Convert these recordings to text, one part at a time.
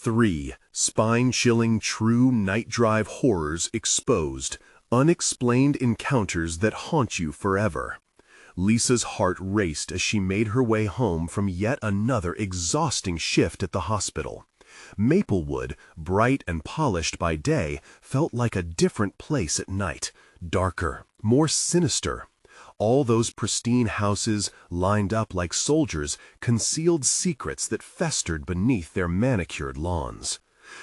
3. Spine-chilling true night drive horrors exposed. Unexplained encounters that haunt you forever. Lisa's heart raced as she made her way home from yet another exhausting shift at the hospital. Maplewood, bright and polished by day, felt like a different place at night, darker, more sinister. All those pristine houses, lined up like soldiers, concealed secrets that festered beneath their manicured lawns.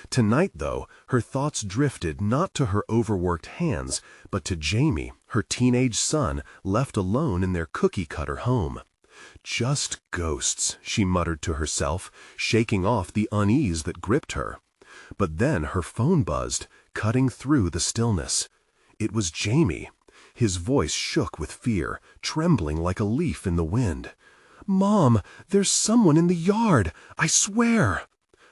Tonight, though, her thoughts drifted not to her overworked hands, but to Jamie, her teenage son, left alone in their cookie-cutter home. "Just ghosts," she muttered to herself, shaking off the unease that gripped her. But then her phone buzzed, cutting through the stillness. It was Jamie. His voice shook with fear, trembling like a leaf in the wind. "Mom, there's someone in the yard, I swear!"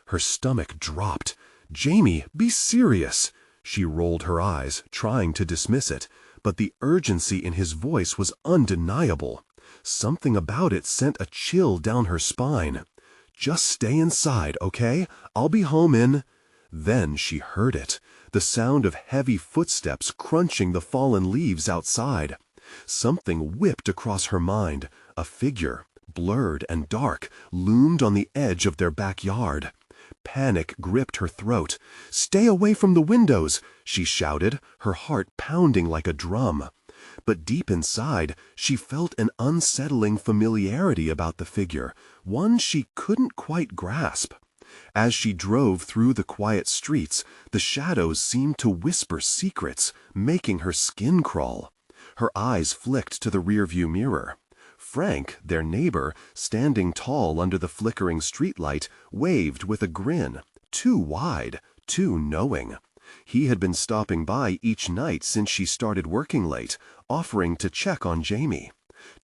Her stomach dropped. "Jamie, be serious!" She rolled her eyes, trying to dismiss it, but the urgency in his voice was undeniable. Something about it sent a chill down her spine. "Just stay inside, okay? I'll be home in—" Then she heard it, the sound of heavy footsteps crunching the fallen leaves outside. Something whipped across her mind. A figure, blurred and dark, loomed on the edge of their backyard. Panic gripped her throat. "Stay away from the windows!" she shouted, her heart pounding like a drum. But deep inside, she felt an unsettling familiarity about the figure, one she couldn't quite grasp. As she drove through the quiet streets, the shadows seemed to whisper secrets, making her skin crawl. Her eyes flicked to the rearview mirror. Frank, their neighbor, standing tall under the flickering streetlight, waved with a grin, too wide, too knowing. He had been stopping by each night since she started working late, offering to check on Jamie.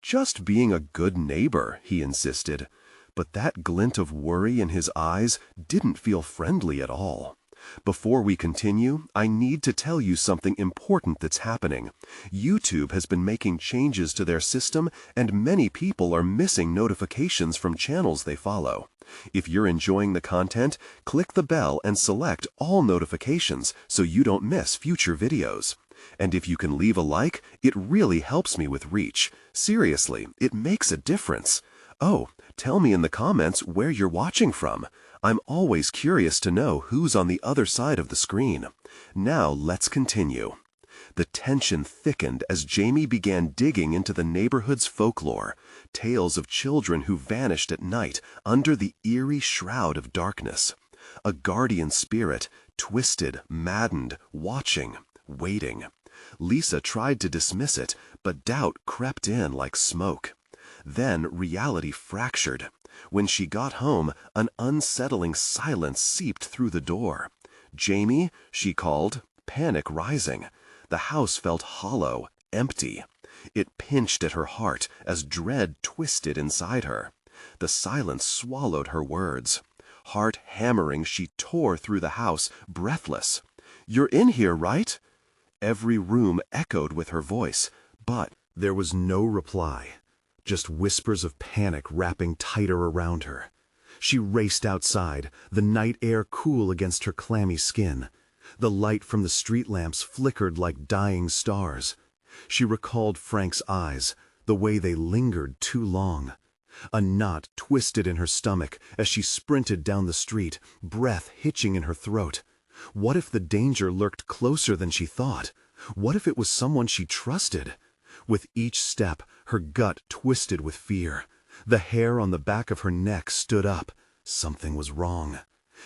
"Just being a good neighbor," he insisted. But that glint of worry in his eyes didn't feel friendly at all. "Before we continue, I need to tell you something important that's happening. YouTube has been making changes to their system, and many people are missing notifications from channels they follow. If you're enjoying the content, click the bell and select all notifications so you don't miss future videos. And if you can leave a like, it really helps me with reach. Seriously, it makes a difference. Oh, tell me in the comments where you're watching from. I'm always curious to know who's on the other side of the screen. Now let's continue." The tension thickened as Jamie began digging into the neighborhood's folklore, tales of children who vanished at night under the eerie shroud of darkness. A guardian spirit, twisted, maddened, watching, waiting. Lisa tried to dismiss it, but doubt crept in like smoke. Then reality fractured. When she got home, an unsettling silence seeped through the door. "Jamie," she called, panic rising. The house felt hollow, empty. It pinched at her heart as dread twisted inside her. The silence swallowed her words. Heart hammering, she tore through the house, breathless. "You're in here, right?" Every room echoed with her voice, but there was no reply. Just whispers of panic wrapping tighter around her. She raced outside, the night air cool against her clammy skin. The light from the street lamps flickered like dying stars. She recalled Frank's eyes, the way they lingered too long. A knot twisted in her stomach as she sprinted down the street, breath hitching in her throat. What if the danger lurked closer than she thought? What if it was someone she trusted? With each step, her gut twisted with fear. The hair on the back of her neck stood up. Something was wrong.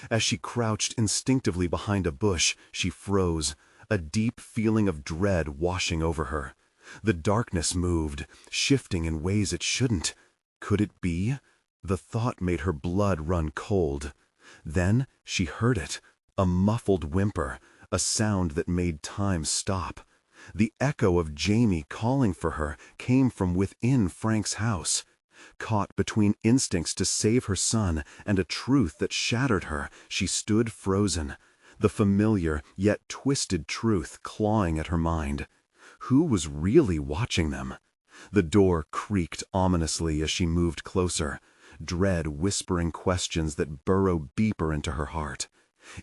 As she crouched instinctively behind a bush, she froze, a deep feeling of dread washing over her. The darkness moved, shifting in ways it shouldn't. Could it be? The thought made her blood run cold. Then she heard it, a muffled whimper, a sound that made time stop. The echo of Jamie calling for her came from within Frank's house. Caught between instincts to save her son and a truth that shattered her, she stood frozen, the familiar yet twisted truth clawing at her mind. Who was really watching them? The door creaked ominously as she moved closer. dread whispering questions that burrow deeper into her heart.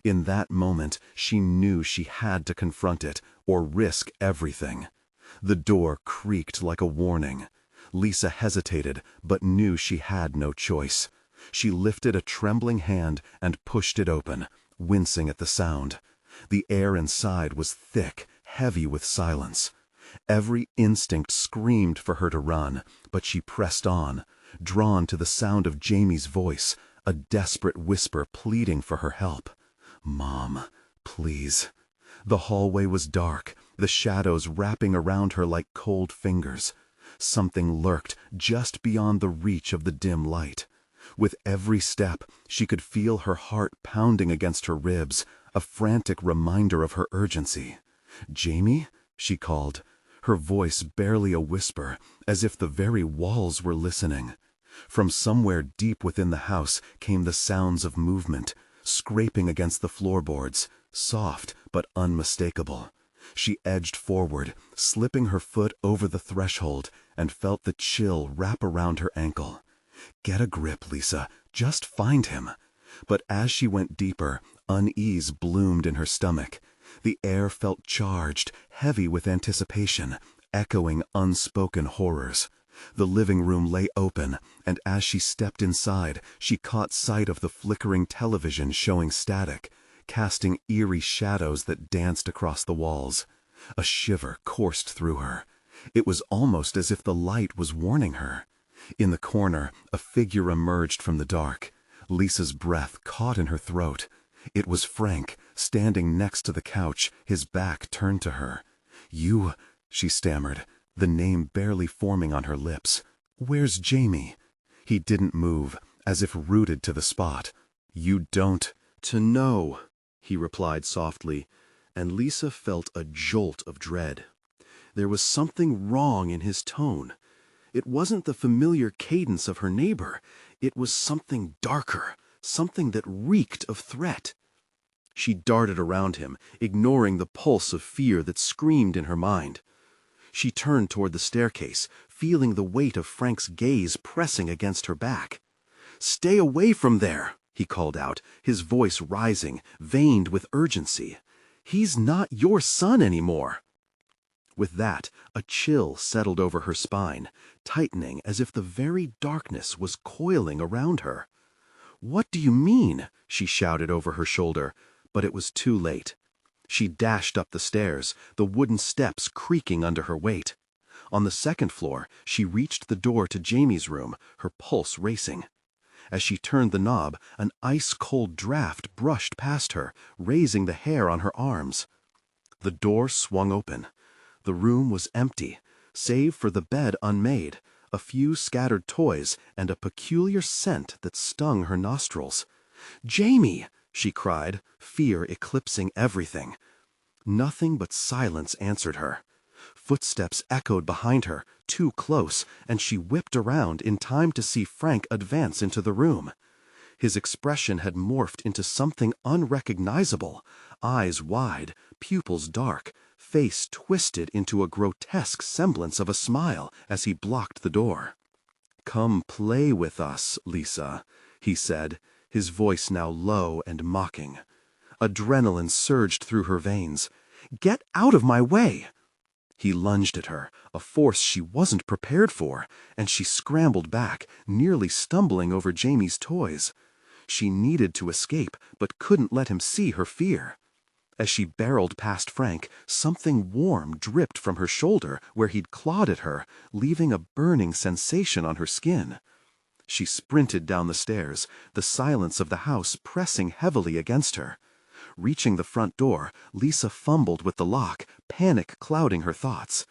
In that moment, she knew she had to confront it or risk everything. The door creaked like a warning. Lisa hesitated, but knew she had no choice. She lifted a trembling hand and pushed it open, wincing at the sound. The air inside was thick, heavy with silence. Every instinct screamed for her to run, but she pressed on, drawn to the sound of Jamie's voice, a desperate whisper pleading for her help. "Mom, please." The hallway was dark, the shadows wrapping around her like cold fingers. Something lurked just beyond the reach of the dim light. With every step, she could feel her heart pounding against her ribs, a frantic reminder of her urgency. "Jamie?" she called, her voice barely a whisper, as if the very walls were listening. From somewhere deep within the house came the sounds of movement, scraping against the floorboards, soft but unmistakable. She edged forward, slipping her foot over the threshold, and felt the chill wrap around her ankle. Get a grip, Lisa. Just find him. But as she went deeper, unease bloomed in her stomach. The air felt charged, heavy with anticipation, echoing unspoken horrors. The living room lay open, and as she stepped inside, she caught sight of the flickering television showing static, casting eerie shadows that danced across the walls. A shiver coursed through her. It was almost as if the light was warning her. In the corner, a figure emerged from the dark. Lisa's breath caught in her throat. It was Frank, standing next to the couch, his back turned to her. "You," she stammered, the name barely forming on her lips. "Where's Jamie?" He didn't move, as if rooted to the spot. "You don't to know," he replied softly, and Lisa felt a jolt of dread. There was something wrong in his tone. It wasn't the familiar cadence of her neighbor. It was something darker, something that reeked of threat. She darted around him, ignoring the pulse of fear that screamed in her mind. She turned toward the staircase, feeling the weight of Frank's gaze pressing against her back. "Stay away from there," he called out, his voice rising, veined with urgency. "He's not your son anymore." With that, a chill settled over her spine, tightening as if the very darkness was coiling around her. "What do you mean?" she shouted over her shoulder, but it was too late. She dashed up the stairs, the wooden steps creaking under her weight. On the second floor, she reached the door to Jamie's room, her pulse racing. As she turned the knob, an ice-cold draft brushed past her, raising the hair on her arms. The door swung open. The room was empty, save for the bed unmade, a few scattered toys, and a peculiar scent that stung her nostrils. "Jamie!" she cried, fear eclipsing everything. Nothing but silence answered her. Footsteps echoed behind her, too close, and she whipped around in time to see Frank advance into the room. His expression had morphed into something unrecognizable, eyes wide, pupils dark, face twisted into a grotesque semblance of a smile as he blocked the door. "Come play with us, Lisa," he said, his voice now low and mocking. Adrenaline surged through her veins. "Get out of my way!" He lunged at her, a force she wasn't prepared for, and she scrambled back, nearly stumbling over Jamie's toys. She needed to escape, but couldn't let him see her fear. As she barreled past Frank, something warm dripped from her shoulder where he'd clawed at her, leaving a burning sensation on her skin. She sprinted down the stairs, the silence of the house pressing heavily against her. Reaching the front door, Lisa fumbled with the lock, panic clouding her thoughts.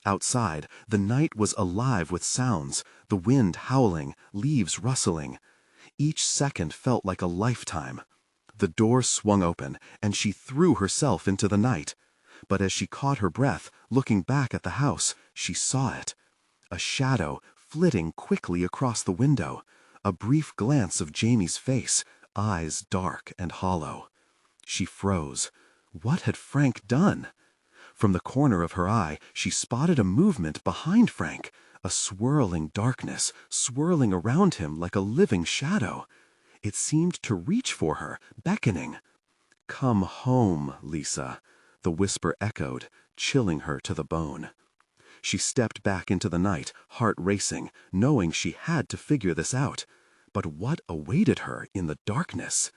Outside, the night was alive with sounds, the wind howling, leaves rustling. Each second felt like a lifetime. The door swung open, and she threw herself into the night. But as she caught her breath, looking back at the house, she saw it. A shadow flitting quickly across the window, a brief glance of Jamie's face, eyes dark and hollow. She froze. What had Frank done? From the corner of her eye, she spotted a movement behind Frank, a swirling darkness, swirling around him like a living shadow. It seemed to reach for her, beckoning. "Come home, Lisa," the whisper echoed, chilling her to the bone. She stepped back into the night, heart racing, knowing she had to figure this out. But what awaited her in the darkness?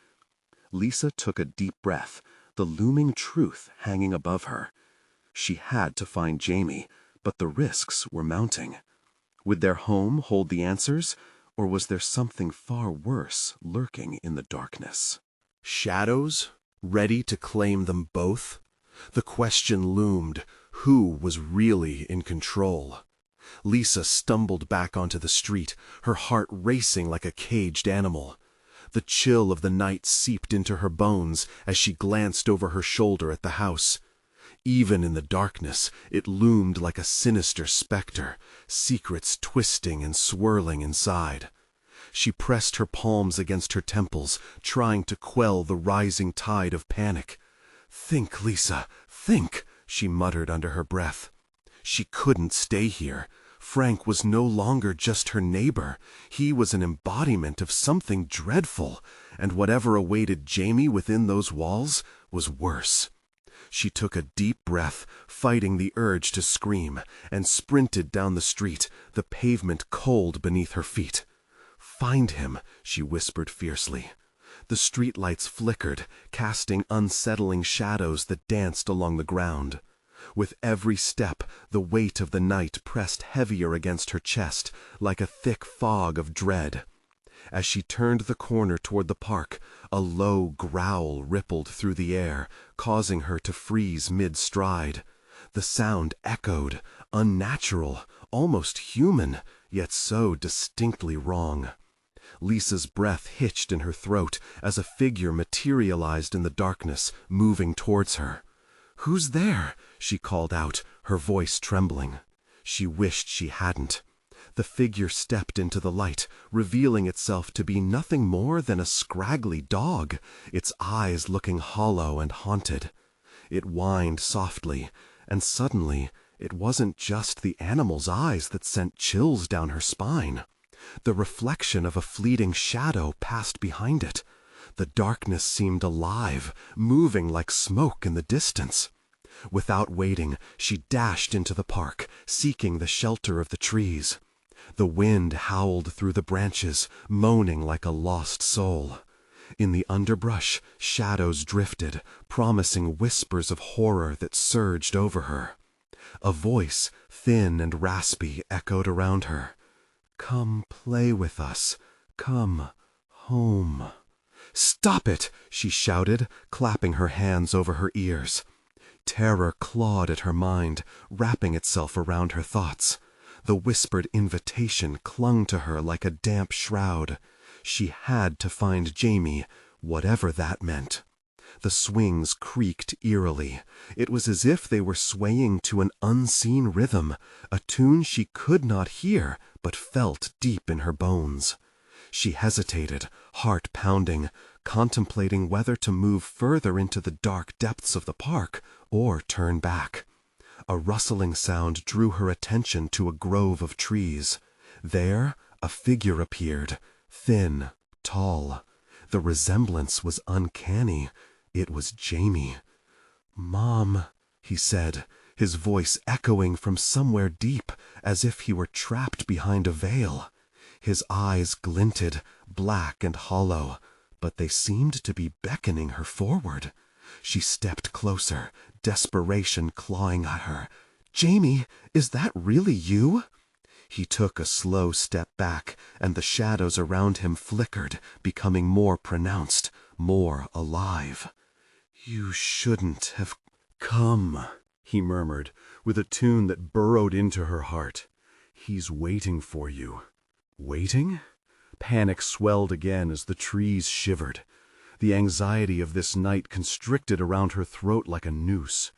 Lisa took a deep breath, the looming truth hanging above her. She had to find Jamie, but the risks were mounting. Would their home hold the answers, or was there something far worse lurking in the darkness? Shadows, ready to claim them both? The question loomed, who was really in control? Lisa stumbled back onto the street, her heart racing like a caged animal. The chill of the night seeped into her bones as she glanced over her shoulder at the house. Even in the darkness, it loomed like a sinister specter, secrets twisting and swirling inside. She pressed her palms against her temples, trying to quell the rising tide of panic. "Think, Lisa, think," she muttered under her breath. She couldn't stay here. Frank was no longer just her neighbor. He was an embodiment of something dreadful, and whatever awaited Jamie within those walls was worse. She took a deep breath, fighting the urge to scream, and sprinted down the street, the pavement cold beneath her feet. "Find him," she whispered fiercely. The streetlights flickered, casting unsettling shadows that danced along the ground. With every step, the weight of the night pressed heavier against her chest, like a thick fog of dread. As she turned the corner toward the park, a low growl rippled through the air, causing her to freeze mid-stride. The sound echoed, unnatural, almost human, yet so distinctly wrong. Lisa's breath hitched in her throat as a figure materialized in the darkness, moving towards her. "Who's there?" she called out, her voice trembling. She wished she hadn't. The figure stepped into the light, revealing itself to be nothing more than a scraggly dog, its eyes looking hollow and haunted. It whined softly, and suddenly it wasn't just the animal's eyes that sent chills down her spine. The reflection of a fleeting shadow passed behind it. The darkness seemed alive, moving like smoke in the distance. Without waiting, she dashed into the park, seeking the shelter of the trees. The wind howled through the branches, moaning like a lost soul. In the underbrush, shadows drifted, promising whispers of horror that surged over her. A voice, thin and raspy, echoed around her. "Come play with us. Come home." "Stop it!" she shouted, clapping her hands over her ears. Terror clawed at her mind, wrapping itself around her thoughts. The whispered invitation clung to her like a damp shroud. She had to find Jamie, whatever that meant. The swings creaked eerily. It was as if they were swaying to an unseen rhythm, a tune she could not hear, but felt deep in her bones. She hesitated, heart pounding, contemplating whether to move further into the dark depths of the park or turn back. A rustling sound drew her attention to a grove of trees. There, a figure appeared, thin, tall. The resemblance was uncanny. It was Jamie. "Mom," he said, his voice echoing from somewhere deep, as if he were trapped behind a veil. His eyes glinted, black and hollow, but they seemed to be beckoning her forward. She stepped closer, desperation clawing at her. "Jamie, is that really you?" He took a slow step back, and the shadows around him flickered, becoming more pronounced, more alive. "You shouldn't have come," he murmured, with a tune that burrowed into her heart. "He's waiting for you." Waiting? Panic swelled again as the trees shivered. The anxiety of this night constricted around her throat like a noose.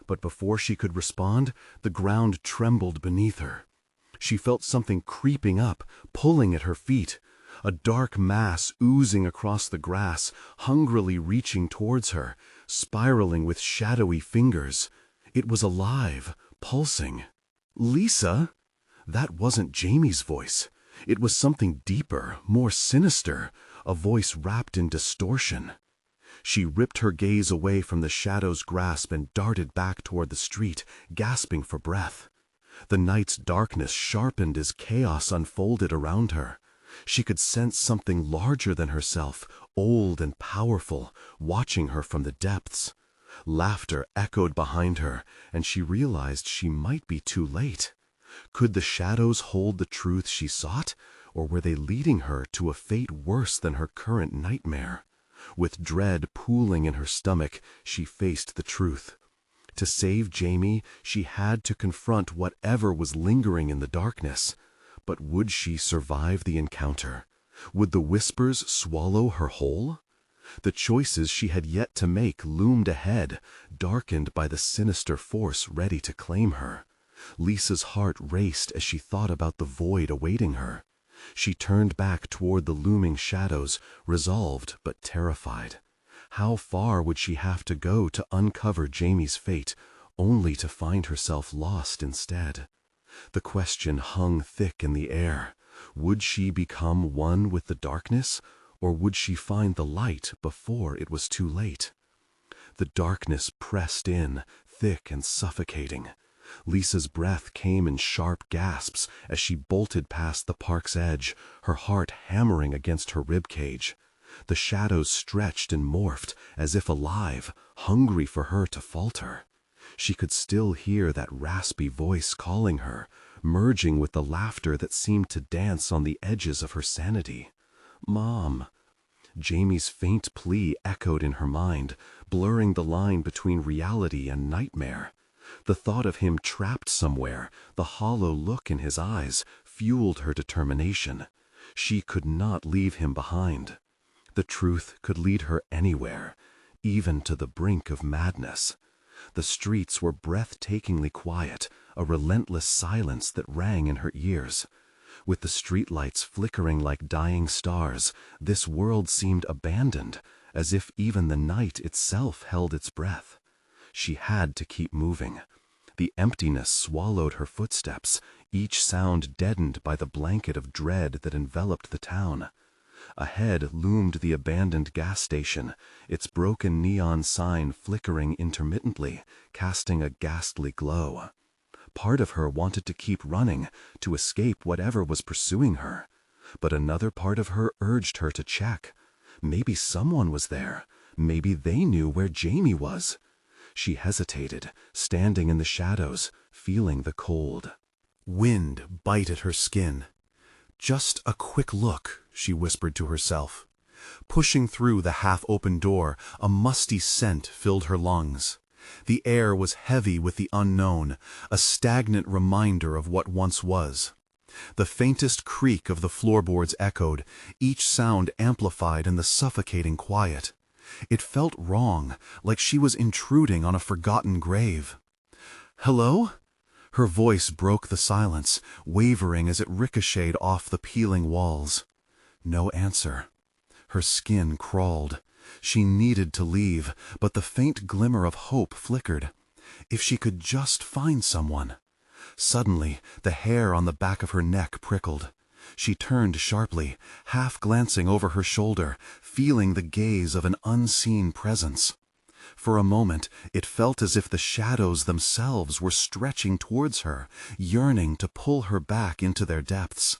But before she could respond, the ground trembled beneath her. She felt something creeping up, pulling at her feet. A dark mass oozing across the grass, hungrily reaching towards her, spiraling with shadowy fingers. It was alive, pulsing. "Lisa?" That wasn't Jamie's voice. It was something deeper, more sinister, a voice wrapped in distortion. She ripped her gaze away from the shadow's grasp and darted back toward the street, gasping for breath. The night's darkness sharpened as chaos unfolded around her. She could sense something larger than herself, old and powerful, watching her from the depths. Laughter echoed behind her, and she realized she might be too late. Could the shadows hold the truth she sought, or were they leading her to a fate worse than her current nightmare? With dread pooling in her stomach, she faced the truth. To save Jamie, she had to confront whatever was lingering in the darkness. But would she survive the encounter? Would the whispers swallow her whole? The choices she had yet to make loomed ahead, darkened by the sinister force ready to claim her. Lisa's heart raced as she thought about the void awaiting her. She turned back toward the looming shadows, resolved but terrified. How far would she have to go to uncover Jamie's fate, only to find herself lost instead? The question hung thick in the air. Would she become one with the darkness, or would she find the light before it was too late? The darkness pressed in, thick and suffocating. Lisa's breath came in sharp gasps as she bolted past the park's edge, her heart hammering against her ribcage. The shadows stretched and morphed, as if alive, hungry for her to falter. She could still hear that raspy voice calling her, merging with the laughter that seemed to dance on the edges of her sanity. "Mom." Jamie's faint plea echoed in her mind, blurring the line between reality and nightmare. The thought of him trapped somewhere, the hollow look in his eyes, fueled her determination. She could not leave him behind. The truth could lead her anywhere, even to the brink of madness. The streets were breathtakingly quiet, a relentless silence that rang in her ears. With the streetlights flickering like dying stars, this world seemed abandoned, as if even the night itself held its breath. She had to keep moving. The emptiness swallowed her footsteps, each sound deadened by the blanket of dread that enveloped the town. Ahead loomed the abandoned gas station, its broken neon sign flickering intermittently, casting a ghastly glow. Part of her wanted to keep running, to escape whatever was pursuing her. But another part of her urged her to check. Maybe someone was there. Maybe they knew where Jamie was. She hesitated, standing in the shadows, feeling the cold. Wind bit at her skin. "Just a quick look," she whispered to herself. Pushing through the half-open door, a musty scent filled her lungs. The air was heavy with the unknown, a stagnant reminder of what once was. The faintest creak of the floorboards echoed, each sound amplified in the suffocating quiet. It felt wrong, like she was intruding on a forgotten grave. "Hello?" Her voice broke the silence, wavering as it ricocheted off the peeling walls. No answer. Her skin crawled. She needed to leave, but the faint glimmer of hope flickered. If she could just find someone. Suddenly, the hair on the back of her neck prickled. She turned sharply, half glancing over her shoulder, feeling the gaze of an unseen presence. For a moment, it felt as if the shadows themselves were stretching towards her, yearning to pull her back into their depths.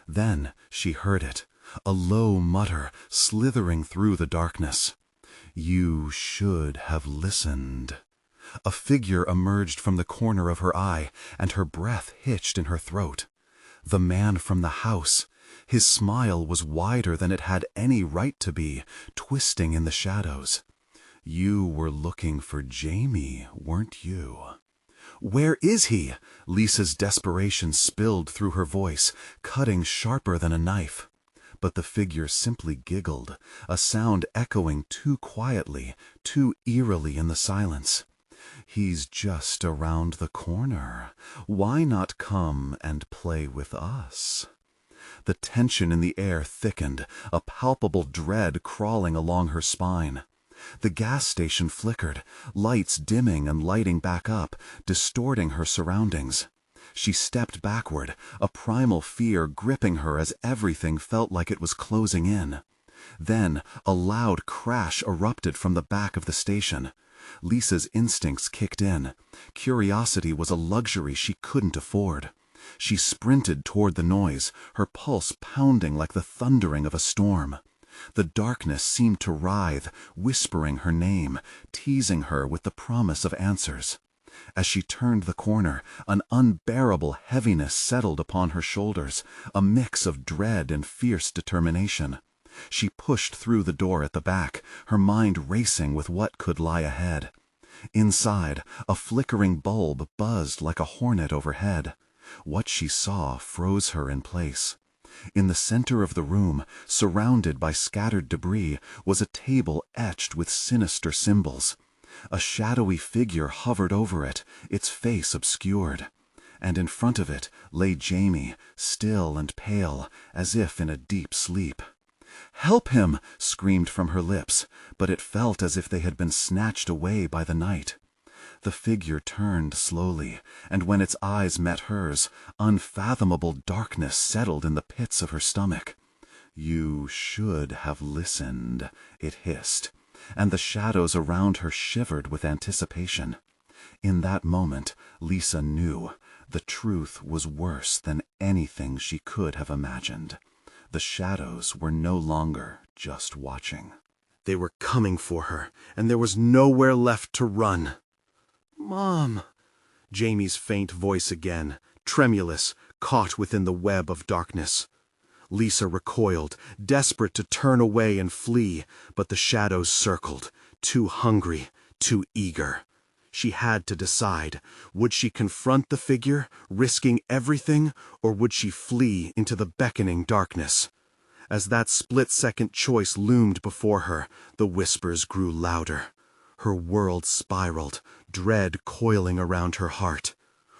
Then she heard it, a low mutter slithering through the darkness. "You should have listened." A figure emerged from the corner of her eye, and her breath hitched in her throat. The man from the house. His smile was wider than it had any right to be, twisting in the shadows. "You were looking for Jamie, weren't you?" "Where is he?" Lisa's desperation spilled through her voice, cutting sharper than a knife. But the figure simply giggled, a sound echoing too quietly, too eerily in the silence. "He's just around the corner. Why not come and play with us?" The tension in the air thickened, a palpable dread crawling along her spine. The gas station flickered, lights dimming and lighting back up, distorting her surroundings. She stepped backward, a primal fear gripping her as everything felt like it was closing in. Then, a loud crash erupted from the back of the station. Lisa's instincts kicked in. Curiosity was a luxury she couldn't afford. She sprinted toward the noise, her pulse pounding like the thundering of a storm. The darkness seemed to writhe, whispering her name, teasing her with the promise of answers. As she turned the corner, an unbearable heaviness settled upon her shoulders, a mix of dread and fierce determination. She pushed through the door at the back, her mind racing with what could lie ahead. Inside, a flickering bulb buzzed like a hornet overhead. What she saw froze her in place. In the center of the room, surrounded by scattered debris, was a table etched with sinister symbols. A shadowy figure hovered over it, its face obscured. And in front of it lay Jamie, still and pale, as if in a deep sleep. "Help him!" screamed from her lips, but it felt as if they had been snatched away by the night. The figure turned slowly, and when its eyes met hers, unfathomable darkness settled in the pits of her stomach. "You should have listened," it hissed, and the shadows around her shivered with anticipation. In that moment, Lisa knew the truth was worse than anything she could have imagined. The shadows were no longer just watching. They were coming for her, and there was nowhere left to run. "Mom!" Jamie's faint voice again, tremulous, caught within the web of darkness. Lisa recoiled, desperate to turn away and flee, but the shadows circled, too hungry, too eager. She had to decide. Would she confront the figure, risking everything, or would she flee into the beckoning darkness? As that split-second choice loomed before her, the whispers grew louder. Her world spiraled, dread coiling around her heart.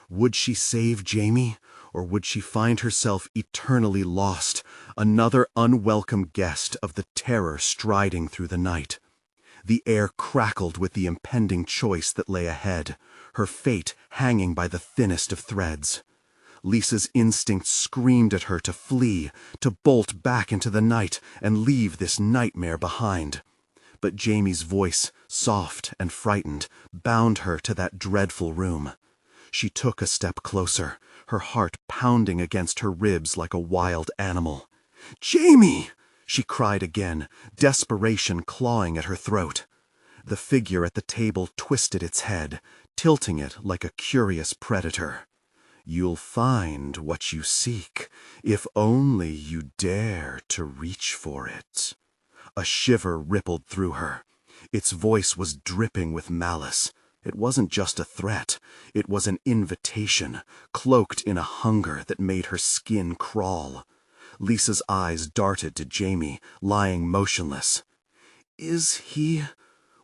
Would she save Jamie, or would she find herself eternally lost, another unwelcome guest of the terror striding through the night? The air crackled with the impending choice that lay ahead, her fate hanging by the thinnest of threads. Lisa's instinct screamed at her to flee, to bolt back into the night and leave this nightmare behind. But Jamie's voice, soft and frightened, bound her to that dreadful room. She took a step closer, her heart pounding against her ribs like a wild animal. "Jamie!" she cried again, desperation clawing at her throat. The figure at the table twisted its head, tilting it like a curious predator. "You'll find what you seek, if only you dare to reach for it." A shiver rippled through her. Its voice was dripping with malice. It wasn't just a threat. It was an invitation, cloaked in a hunger that made her skin crawl. Lisa's eyes darted to Jamie, lying motionless. "Is he—"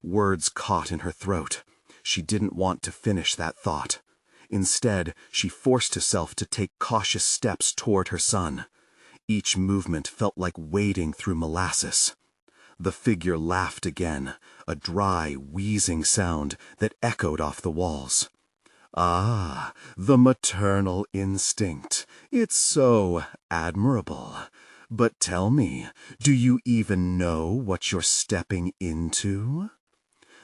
Words caught in her throat. She didn't want to finish that thought. Instead, she forced herself to take cautious steps toward her son. Each movement felt like wading through molasses. The figure laughed again, a dry, wheezing sound that echoed off the walls. "Ah, the maternal instinct. It's so admirable. But tell me, do you even know what you're stepping into?"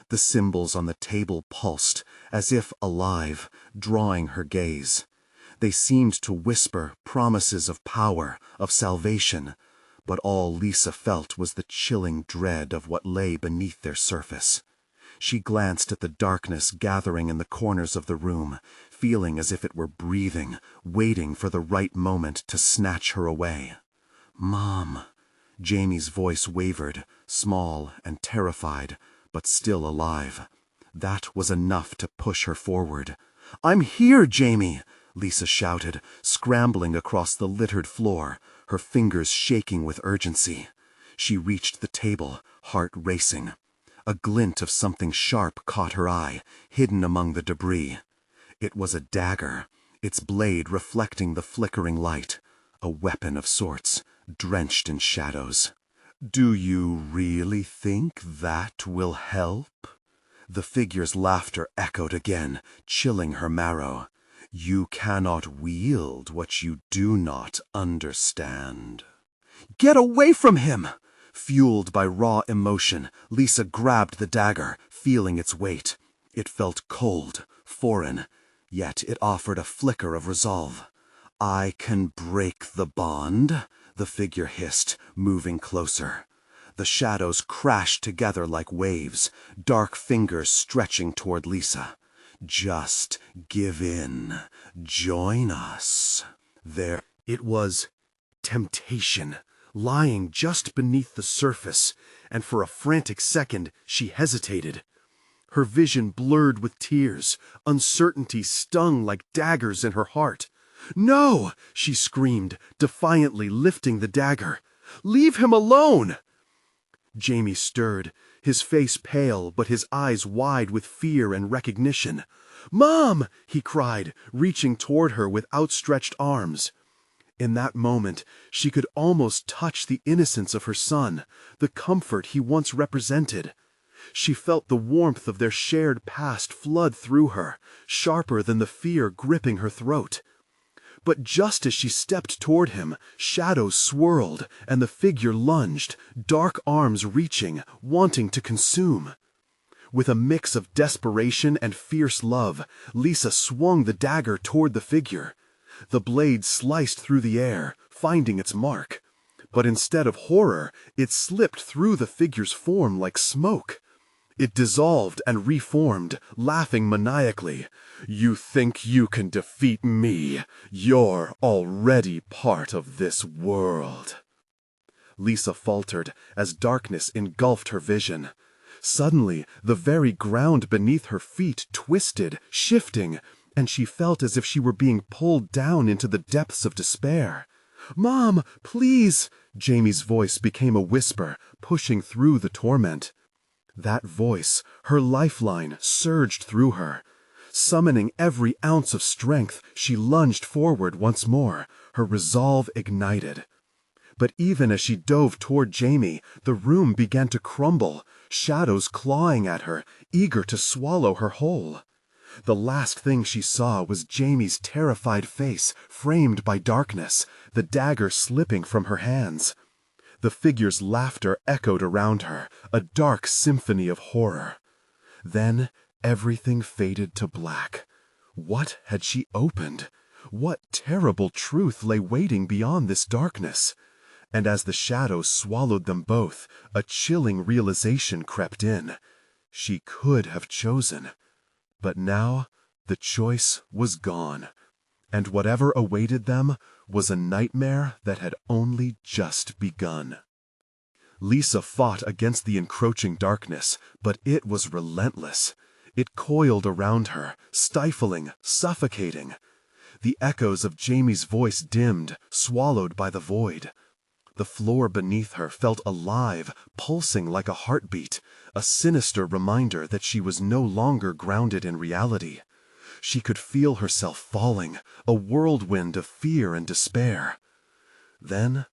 The symbols on the table pulsed, as if alive, drawing her gaze. They seemed to whisper promises of power, of salvation, but all Lisa felt was the chilling dread of what lay beneath their surface. She glanced at the darkness gathering in the corners of the room, feeling as if it were breathing, waiting for the right moment to snatch her away. "Mom," Jamie's voice wavered, small and terrified, but still alive. That was enough to push her forward. "I'm here, Jamie!" Lisa shouted, scrambling across the littered floor, her fingers shaking with urgency. She reached the table, heart racing. A glint of something sharp caught her eye, hidden among the debris. It was a dagger, its blade reflecting the flickering light, a weapon of sorts, drenched in shadows. Do you really think that will help? The figure's laughter echoed again, chilling her marrow. You cannot wield what you do not understand. Get away from him! Fueled by raw emotion, Lisa grabbed the dagger, feeling its weight. It felt cold, foreign, yet it offered a flicker of resolve. I can break the bond, the figure hissed, moving closer. The shadows crashed together like waves, dark fingers stretching toward Lisa. Just give in. Join us. There it was, temptation, lying just beneath the surface, and for a frantic second she hesitated. Her vision blurred with tears, uncertainty stung like daggers in her heart. "No!" she screamed, defiantly lifting the dagger. "Leave him alone!" Jamie stirred, his face pale but his eyes wide with fear and recognition. "Mom!" he cried, reaching toward her with outstretched arms. In that moment, she could almost touch the innocence of her son, the comfort he once represented. She felt the warmth of their shared past flood through her, sharper than the fear gripping her throat. But just as she stepped toward him, shadows swirled, and the figure lunged, dark arms reaching, wanting to consume. With a mix of desperation and fierce love, Lisa swung the dagger toward the figure. The blade sliced through the air, finding its mark. But instead of horror, it slipped through the figure's form like smoke. It dissolved and reformed, laughing maniacally. "You think you can defeat me? You're already part of this world." Lisa faltered as darkness engulfed her vision. Suddenly, the very ground beneath her feet twisted, shifting, and she felt as if she were being pulled down into the depths of despair. "Mom, please!" Jamie's voice became a whisper, pushing through the torment. That voice, her lifeline, surged through her. Summoning every ounce of strength, she lunged forward once more, her resolve ignited. But even as she dove toward Jamie, the room began to crumble, shadows clawing at her, eager to swallow her whole. The last thing she saw was Jamie's terrified face, framed by darkness, the dagger slipping from her hands. The figure's laughter echoed around her, a dark symphony of horror. Then everything faded to black. What had she opened? What terrible truth lay waiting beyond this darkness? And as the shadows swallowed them both, a chilling realization crept in. She could have chosen. But now the choice was gone, and whatever awaited them was a nightmare that had only just begun. Lisa fought against the encroaching darkness, but it was relentless. It coiled around her, stifling, suffocating. The echoes of Jamie's voice dimmed, swallowed by the void. The floor beneath her felt alive, pulsing like a heartbeat, a sinister reminder that she was no longer grounded in reality. She could feel herself falling, a whirlwind of fear and despair. Then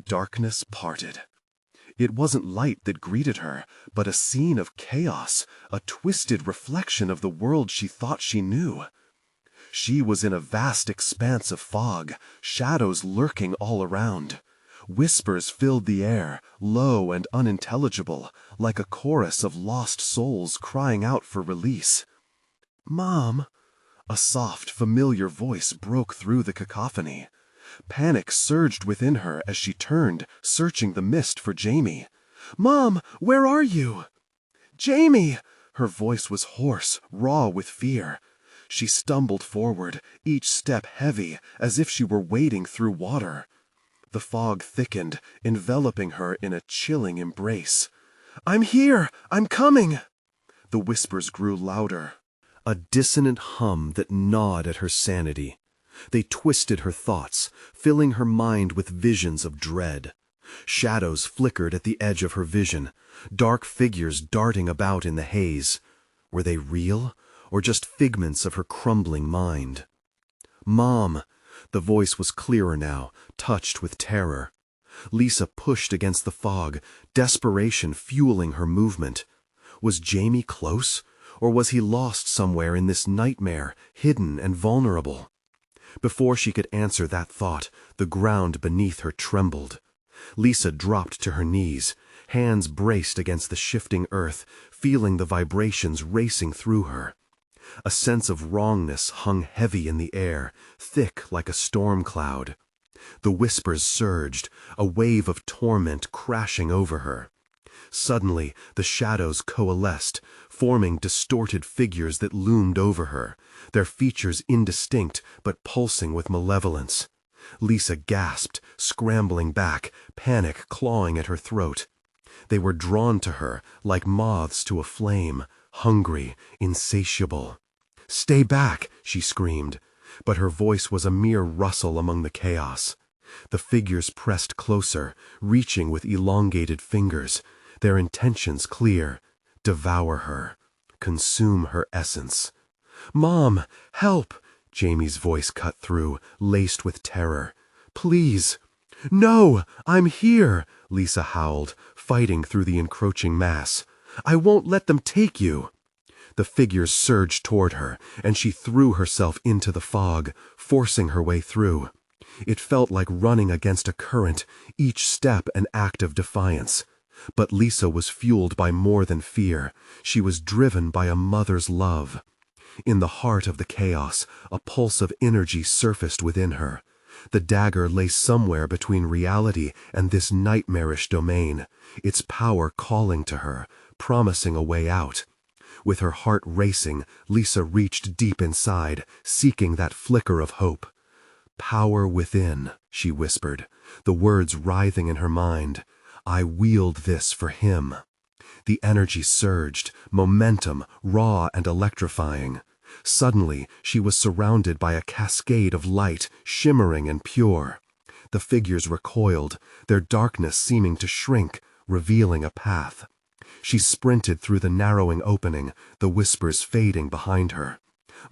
darkness parted. It wasn't light that greeted her, but a scene of chaos, a twisted reflection of the world she thought she knew. She was in a vast expanse of fog, shadows lurking all around. Whispers filled the air, low and unintelligible, like a chorus of lost souls crying out for release. "Mom!" A soft, familiar voice broke through the cacophony. Panic surged within her as she turned, searching the mist for Jamie. "Mom, where are you?" "Jamie!" Her voice was hoarse, raw with fear. She stumbled forward, each step heavy, as if she were wading through water. The fog thickened, enveloping her in a chilling embrace. "I'm here! I'm coming!" The whispers grew louder, a dissonant hum that gnawed at her sanity. They twisted her thoughts, filling her mind with visions of dread. Shadows flickered at the edge of her vision, dark figures darting about in the haze. Were they real, or just figments of her crumbling mind? "Mom!" The voice was clearer now, touched with terror. Lisa pushed against the fog, desperation fueling her movement. Was Jamie close, or was he lost somewhere in this nightmare, hidden and vulnerable? Before she could answer that thought, the ground beneath her trembled. Lisa dropped to her knees, hands braced against the shifting earth, feeling the vibrations racing through her. A sense of wrongness hung heavy in the air, thick like a storm cloud. The whispers surged, a wave of torment crashing over her. Suddenly, the shadows coalesced, forming distorted figures that loomed over her, their features indistinct but pulsing with malevolence. Lisa gasped, scrambling back, panic clawing at her throat. They were drawn to her, like moths to a flame, hungry, insatiable. "Stay back!" she screamed, but her voice was a mere rustle among the chaos. The figures pressed closer, reaching with elongated fingers, their intentions clear: devour her, consume her essence. "Mom, help!" Jamie's voice cut through, laced with terror. "Please!" "No, I'm here!" Lisa howled, fighting through the encroaching mass. "I won't let them take you!" The figures surged toward her, and she threw herself into the fog, forcing her way through. It felt like running against a current, each step an act of defiance. But Lisa was fueled by more than fear. She was driven by a mother's love. In the heart of the chaos, a pulse of energy surfaced within her. The dagger lay somewhere between reality and this nightmarish domain, its power calling to her, promising a way out. With her heart racing, Lisa reached deep inside, seeking that flicker of hope. "Power within," she whispered, the words writhing in her mind. "I wield this for him." The energy surged, momentum, raw and electrifying. Suddenly, she was surrounded by a cascade of light, shimmering and pure. The figures recoiled, their darkness seeming to shrink, revealing a path. She sprinted through the narrowing opening, the whispers fading behind her.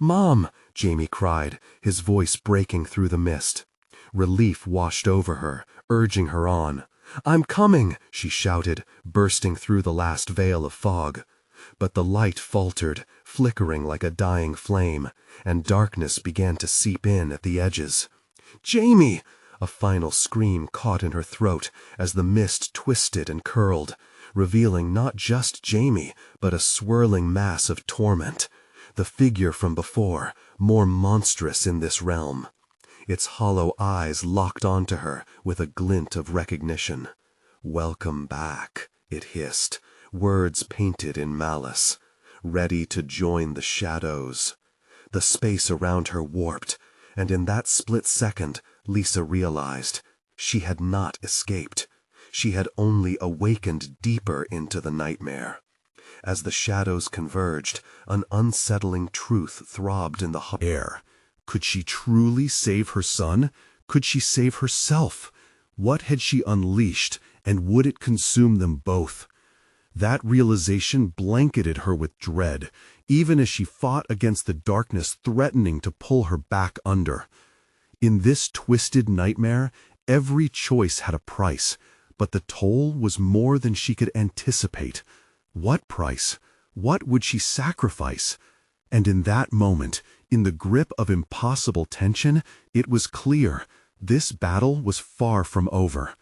"Mom!" Jamie cried, his voice breaking through the mist. Relief washed over her, urging her on. "I'm coming!" she shouted, bursting through the last veil of fog. But the light faltered, flickering like a dying flame, and darkness began to seep in at the edges. "Jamie!" A final scream caught in her throat as the mist twisted and curled, revealing not just Jamie, but a swirling mass of torment. The figure from before, more monstrous in this realm. Its hollow eyes locked onto her with a glint of recognition. "Welcome back," it hissed, words painted in malice. "Ready to join the shadows." The space around her warped, and in that split second, Lisa realized she had not escaped. She had only awakened deeper into the nightmare. As the shadows converged, an unsettling truth throbbed in the air. Could she truly save her son? Could she save herself? What had she unleashed, and would it consume them both? That realization blanketed her with dread, even as she fought against the darkness threatening to pull her back under. In this twisted nightmare, every choice had a price, but the toll was more than she could anticipate. What price? What would she sacrifice? And in that moment, in the grip of impossible tension, it was clear this battle was far from over.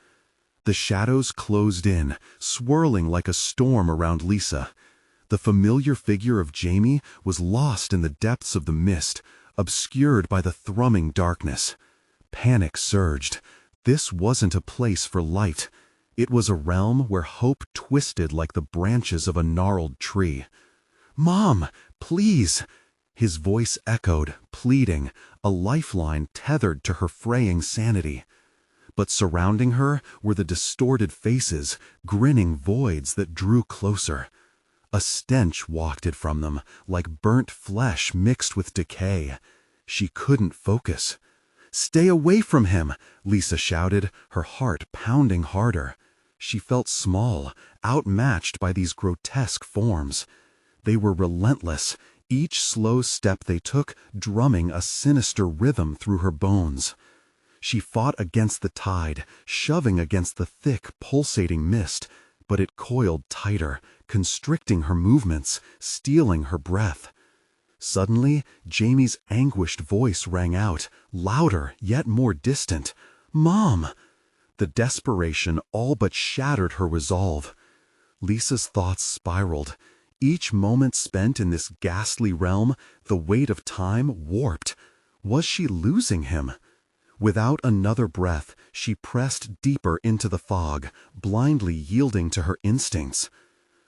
The shadows closed in, swirling like a storm around Lisa. The familiar figure of Jamie was lost in the depths of the mist, obscured by the thrumming darkness. Panic surged. This wasn't a place for light. It was a realm where hope twisted like the branches of a gnarled tree. "Mom, please!" His voice echoed, pleading, a lifeline tethered to her fraying sanity. But surrounding her were the distorted faces, grinning voids that drew closer. A stench wafted from them, like burnt flesh mixed with decay. She couldn't focus. "Stay away from him!" Lisa shouted, her heart pounding harder. She felt small, outmatched by these grotesque forms. They were relentless, each slow step they took drumming a sinister rhythm through her bones. She fought against the tide, shoving against the thick, pulsating mist, but it coiled tighter, constricting her movements, stealing her breath. Suddenly, Jamie's anguished voice rang out, louder yet more distant. "Mom!" The desperation all but shattered her resolve. Lisa's thoughts spiraled. Each moment spent in this ghastly realm, the weight of time warped. Was she losing him? Without another breath, she pressed deeper into the fog, blindly yielding to her instincts.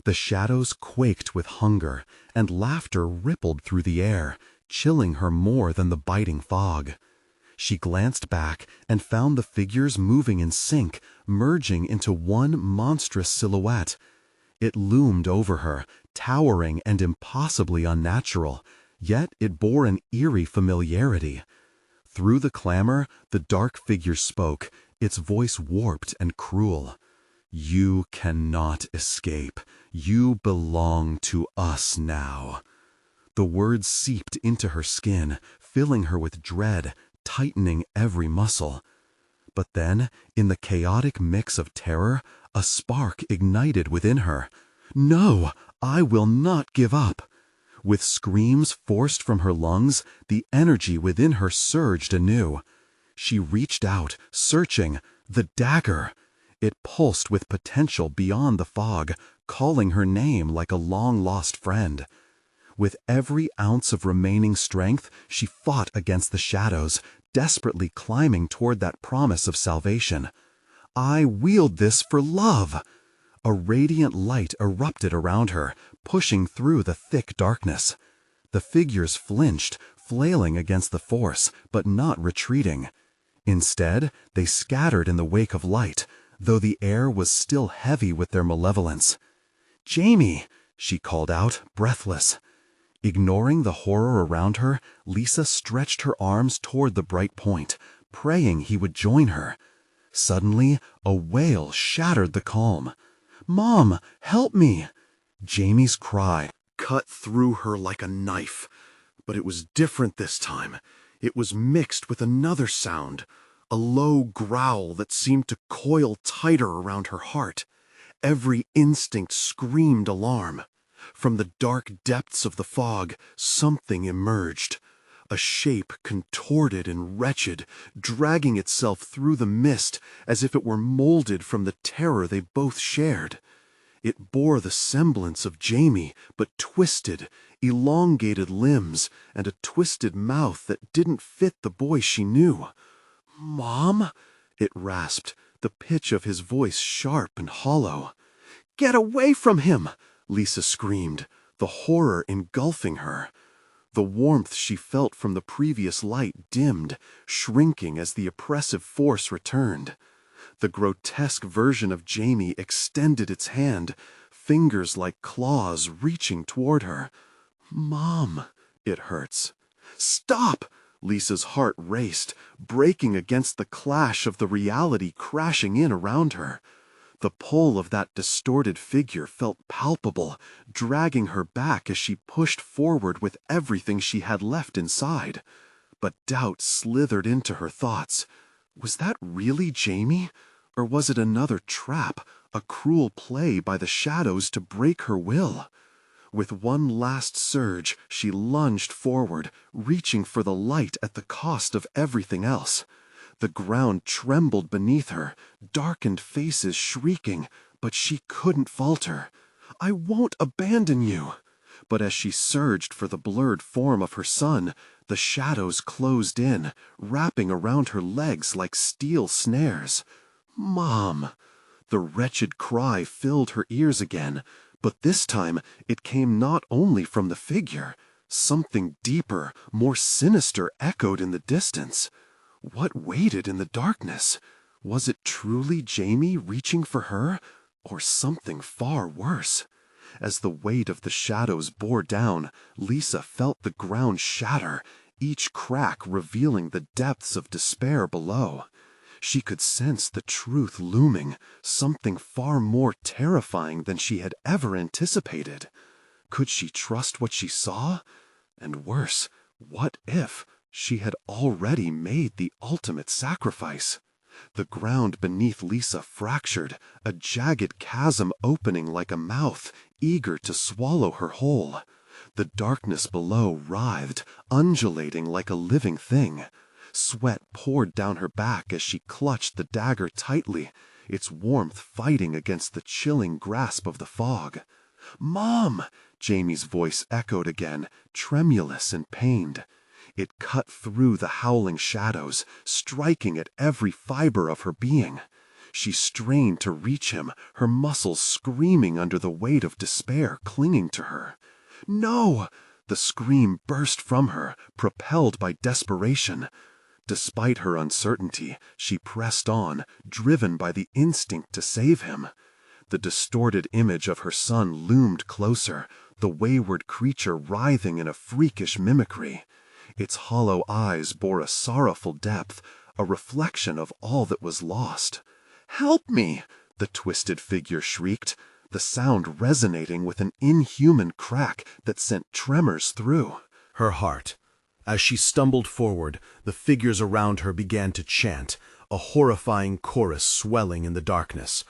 The shadows quaked with hunger, and laughter rippled through the air, chilling her more than the biting fog. She glanced back and found the figures moving in sync, merging into one monstrous silhouette. It loomed over her, towering and impossibly unnatural, yet it bore an eerie familiarity. Through the clamor, the dark figure spoke, its voice warped and cruel. "You cannot escape. You belong to us now." The words seeped into her skin, filling her with dread, tightening every muscle. But then, in the chaotic mix of terror, a spark ignited within her. "No, I will not give up." With screams forced from her lungs, the energy within her surged anew. She reached out, searching. The dagger! It pulsed with potential beyond the fog, calling her name like a long-lost friend. With every ounce of remaining strength, she fought against the shadows, desperately climbing toward that promise of salvation. "I wield this for love!" A radiant light erupted around her, pushing through the thick darkness. The figures flinched, flailing against the force, but not retreating. Instead, they scattered in the wake of light, though the air was still heavy with their malevolence. "Jamie!" she called out, breathless. Ignoring the horror around her, Lisa stretched her arms toward the bright point, praying he would join her. Suddenly, a wail shattered the calm. "Mom, help me!" Jamie's cry cut through her like a knife. But it was different this time. It was mixed with another sound, a low growl that seemed to coil tighter around her heart. Every instinct screamed alarm. From the dark depths of the fog, something emerged. A shape contorted and wretched, dragging itself through the mist as if it were molded from the terror they both shared. It bore the semblance of Jamie, but twisted, elongated limbs, and a twisted mouth that didn't fit the boy she knew. "Mom?" it rasped, the pitch of his voice sharp and hollow. "Get away from him!" Lisa screamed, the horror engulfing her. The warmth she felt from the previous light dimmed, shrinking as the oppressive force returned. The grotesque version of Jamie extended its hand, fingers like claws reaching toward her. "Mom, it hurts." "Stop!" Lisa's heart raced, breaking against the clash of the reality crashing in around her. The pull of that distorted figure felt palpable, dragging her back as she pushed forward with everything she had left inside. But doubt slithered into her thoughts. Was that really Jamie? Or was it another trap, a cruel play by the shadows to break her will? With one last surge, she lunged forward, reaching for the light at the cost of everything else. The ground trembled beneath her, darkened faces shrieking, but she couldn't falter. "I won't abandon you!" But as she surged for the blurred form of her son, the shadows closed in, wrapping around her legs like steel snares. "Mom!" The wretched cry filled her ears again, but this time it came not only from the figure. Something deeper, more sinister echoed in the distance. What waited in the darkness? Was it truly Jamie reaching for her, or something far worse? As the weight of the shadows bore down, Lisa felt the ground shatter, each crack revealing the depths of despair below. She could sense the truth looming, something far more terrifying than she had ever anticipated. Could she trust what she saw? And worse, what if She had already made the ultimate sacrifice. The ground beneath Lisa fractured, a jagged chasm opening like a mouth, eager to swallow her whole. The darkness below writhed, undulating like a living thing. Sweat poured down her back as she clutched the dagger tightly, its warmth fighting against the chilling grasp of the fog. "Mom!" Jamie's voice echoed again, tremulous and pained. It cut through the howling shadows, striking at every fiber of her being. She strained to reach him, her muscles screaming under the weight of despair clinging to her. "No!" The scream burst from her, propelled by desperation. Despite her uncertainty, she pressed on, driven by the instinct to save him. The distorted image of her son loomed closer, the wayward creature writhing in a freakish mimicry. Its hollow eyes bore a sorrowful depth, a reflection of all that was lost. "Help me!" the twisted figure shrieked, the sound resonating with an inhuman crack that sent tremors through her heart. As she stumbled forward, the figures around her began to chant, a horrifying chorus swelling in the darkness.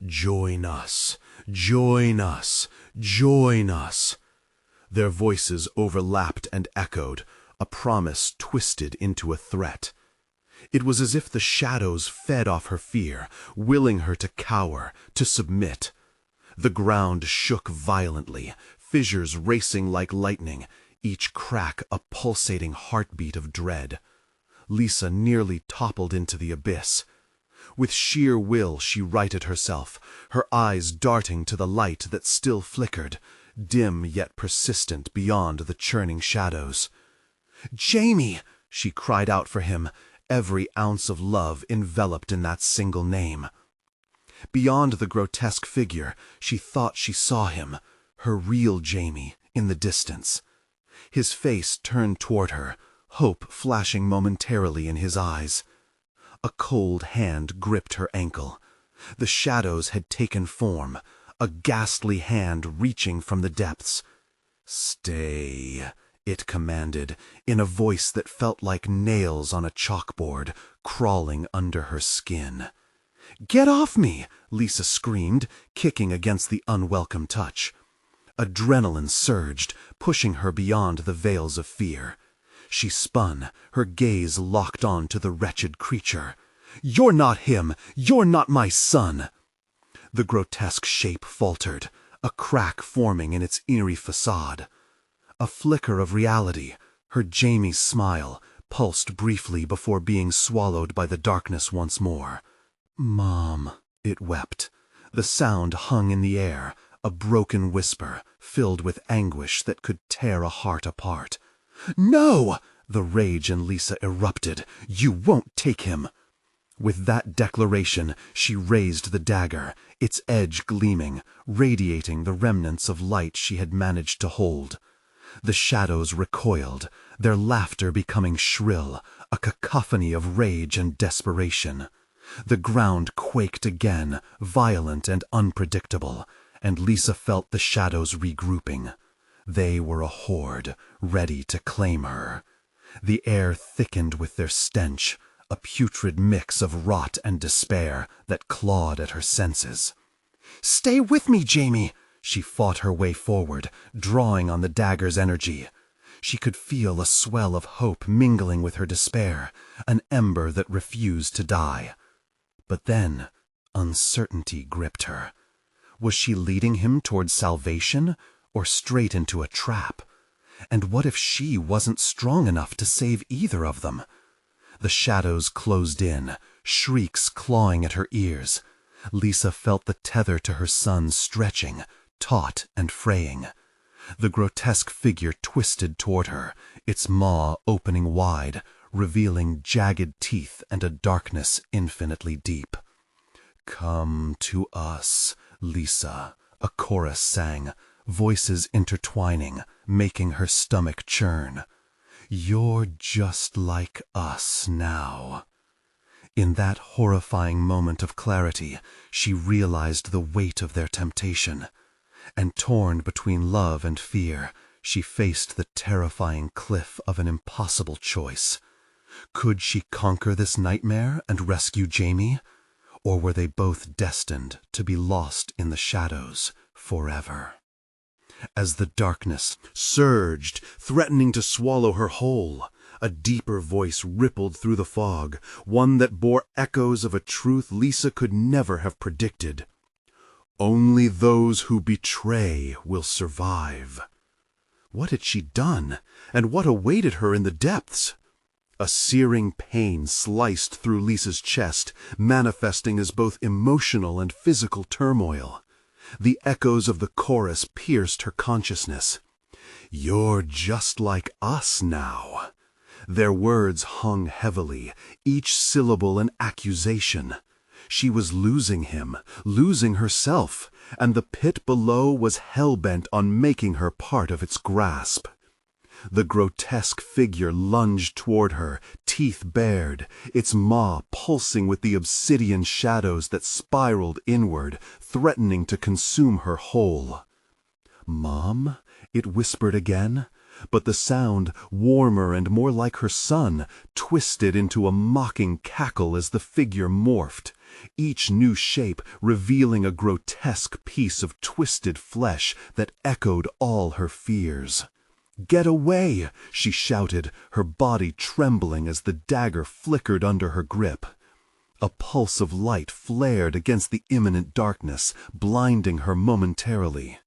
"Join us! Join us! Join us!" Their voices overlapped and echoed, a promise twisted into a threat. It was as if the shadows fed off her fear, willing her to cower, to submit. The ground shook violently, fissures racing like lightning, each crack a pulsating heartbeat of dread. Lisa nearly toppled into the abyss. With sheer will she righted herself, her eyes darting to the light that still flickered, dim yet persistent beyond the churning shadows. "Jamie!" she cried out for him, every ounce of love enveloped in that single name. Beyond the grotesque figure, she thought she saw him, her real Jamie, in the distance. His face turned toward her, hope flashing momentarily in his eyes. A cold hand gripped her ankle. The shadows had taken form, a ghastly hand reaching from the depths. "Stay," it commanded, in a voice that felt like nails on a chalkboard, crawling under her skin. "Get off me!" Lisa screamed, kicking against the unwelcome touch. Adrenaline surged, pushing her beyond the veils of fear. She spun, her gaze locked on to the wretched creature. "You're not him! You're not my son!" The grotesque shape faltered, a crack forming in its eerie facade. A flicker of reality, her Jamie's smile, pulsed briefly before being swallowed by the darkness once more. "Mom," it wept. The sound hung in the air, a broken whisper, filled with anguish that could tear a heart apart. "No!" the rage in Lisa erupted. "You won't take him!" With that declaration, she raised the dagger, its edge gleaming, radiating the remnants of light she had managed to hold. The shadows recoiled, their laughter becoming shrill, a cacophony of rage and desperation. The ground quaked again, violent and unpredictable, and Lisa felt the shadows regrouping. They were a horde, ready to claim her. The air thickened with their stench, a putrid mix of rot and despair that clawed at her senses. "Stay with me, Jamie!" She fought her way forward, drawing on the dagger's energy. She could feel a swell of hope mingling with her despair, an ember that refused to die. But then, uncertainty gripped her. Was she leading him toward salvation, or straight into a trap? And what if she wasn't strong enough to save either of them? The shadows closed in, shrieks clawing at her ears. Lisa felt the tether to her son stretching, taut and fraying. The grotesque figure twisted toward her, its maw opening wide, revealing jagged teeth and a darkness infinitely deep. "Come to us, Lisa," a chorus sang, voices intertwining, making her stomach churn. "You're just like us now." In that horrifying moment of clarity, she realized the weight of their temptation. And torn between love and fear, She faced the terrifying cliff of an impossible choice. Could she conquer this nightmare and rescue Jamie? Or were they both destined to be lost in the shadows forever? As the darkness surged, threatening to swallow her whole, a deeper voice rippled through the fog, one that bore echoes of a truth Lisa could never have predicted. Only those who betray will survive. What had she done, and what awaited her in the depths? A searing pain sliced through Lisa's chest, manifesting as both emotional and physical turmoil. The echoes of the chorus pierced her consciousness. "You're just like us now." Their words hung heavily, each syllable an accusation. She was losing him, losing herself, and the pit below was hell-bent on making her part of its grasp. The grotesque figure lunged toward her, teeth bared, its maw pulsing with the obsidian shadows that spiraled inward, threatening to consume her whole. "Mom?" it whispered again, but the sound, warmer and more like her son, twisted into a mocking cackle as the figure morphed, each new shape revealing a grotesque piece of twisted flesh that echoed all her fears. "Get away!" she shouted, her body trembling as the dagger flickered under her grip. A pulse of light flared against the imminent darkness, blinding her momentarily.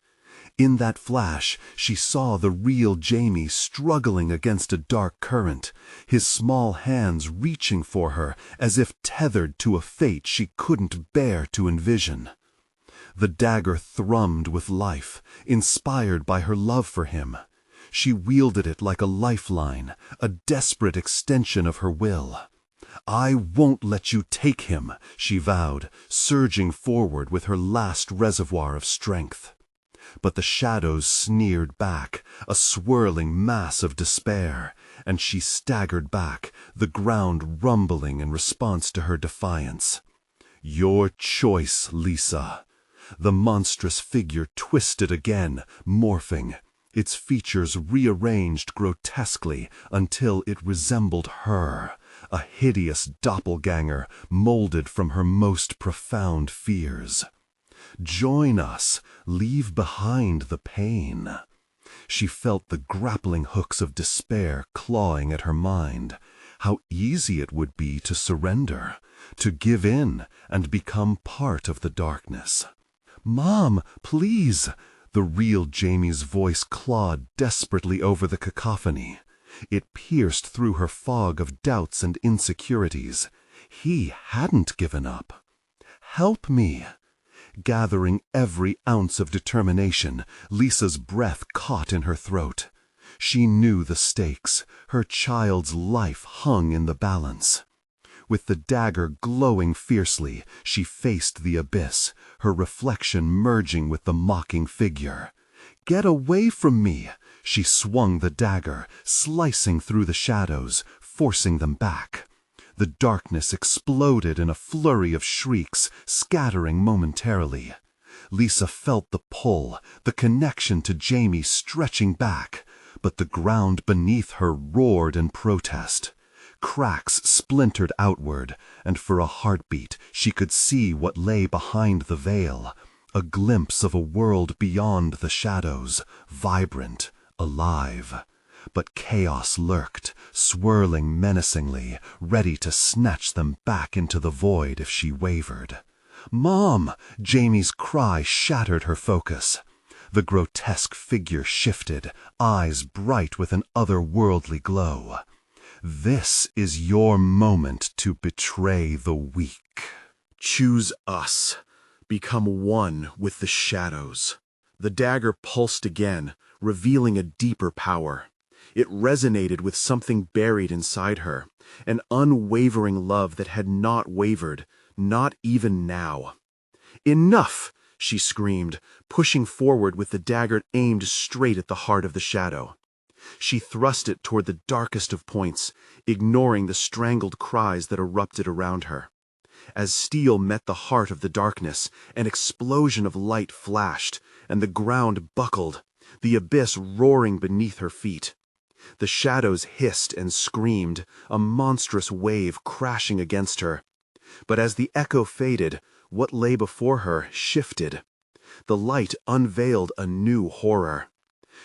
In that flash, she saw the real Jamie struggling against a dark current, his small hands reaching for her as if tethered to a fate she couldn't bear to envision. The dagger thrummed with life, inspired by her love for him. She wielded it like a lifeline, a desperate extension of her will. "I won't let you take him," she vowed, surging forward with her last reservoir of strength. But the shadows sneered back, a swirling mass of despair, and she staggered back, the ground rumbling in response to her defiance. "Your choice, Lisa." The monstrous figure twisted again, morphing, its features rearranged grotesquely until it resembled her, a hideous doppelganger molded from her most profound fears. "Join us, leave behind the pain." She felt the grappling hooks of despair clawing at her mind. How easy it would be to surrender, to give in and become part of the darkness. "Mom, please!" The real Jamie's voice clawed desperately over the cacophony. It pierced through her fog of doubts and insecurities. He hadn't given up. "Help me!" Gathering every ounce of determination, Lisa's breath caught in her throat. She knew the stakes. Her child's life hung in the balance. With the dagger glowing fiercely, she faced the abyss, her reflection merging with the mocking figure. "Get away from me!" She swung the dagger, slicing through the shadows, forcing them back. The darkness exploded in a flurry of shrieks, scattering momentarily. Lisa felt the pull, the connection to Jamie stretching back, but the ground beneath her roared in protest. Cracks splintered outward, and for a heartbeat she could see what lay behind the veil, a glimpse of a world beyond the shadows, vibrant, alive. But chaos lurked, swirling menacingly, ready to snatch them back into the void if she wavered. "Mom!" Jamie's cry shattered her focus. The grotesque figure shifted, eyes bright with an otherworldly glow. "This is your moment to betray the weak. Choose us. Become one with the shadows." The dagger pulsed again, revealing a deeper power. It resonated with something buried inside her, an unwavering love that had not wavered, not even now. "Enough!" she screamed, pushing forward with the dagger aimed straight at the heart of the shadow. She thrust it toward the darkest of points, ignoring the strangled cries that erupted around her. As steel met the heart of the darkness, an explosion of light flashed, and the ground buckled. the abyss roaring beneath her feet. The shadows hissed and screamed, a monstrous wave crashing against her. But as the echo faded, what lay before her shifted. The light unveiled a new horror.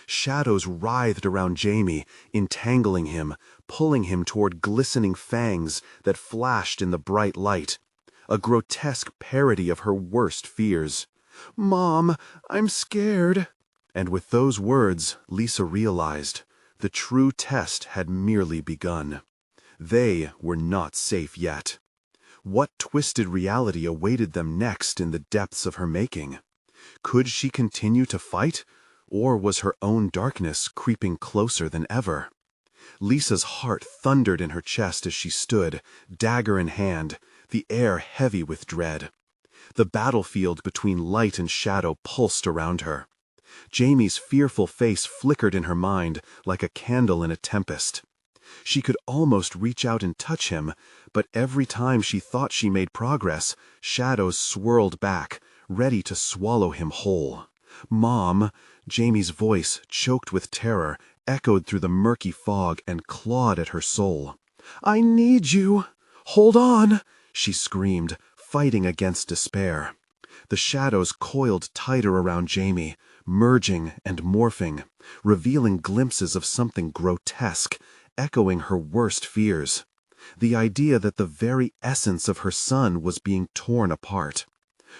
Shadows writhed around Jamie, entangling him, pulling him toward glistening fangs that flashed in the bright light. A grotesque parody of her worst fears. "Mom, I'm scared." And with those words, Lisa realized the true test had merely begun. They were not safe yet. What twisted reality awaited them next in the depths of her making? Could she continue to fight, or was her own darkness creeping closer than ever? Lisa's heart thundered in her chest as she stood, dagger in hand, the air heavy with dread. The battlefield between light and shadow pulsed around her. Jamie's fearful face flickered in her mind like a candle in a tempest. She could almost reach out and touch him, but every time she thought she made progress, shadows swirled back, ready to swallow him whole. "Mom," Jamie's voice, choked with terror, echoed through the murky fog and clawed at her soul. "I need you. Hold on," she screamed, fighting against despair. The shadows coiled tighter around Jamie, merging and morphing, revealing glimpses of something grotesque, echoing her worst fears. The idea that the very essence of her son was being torn apart.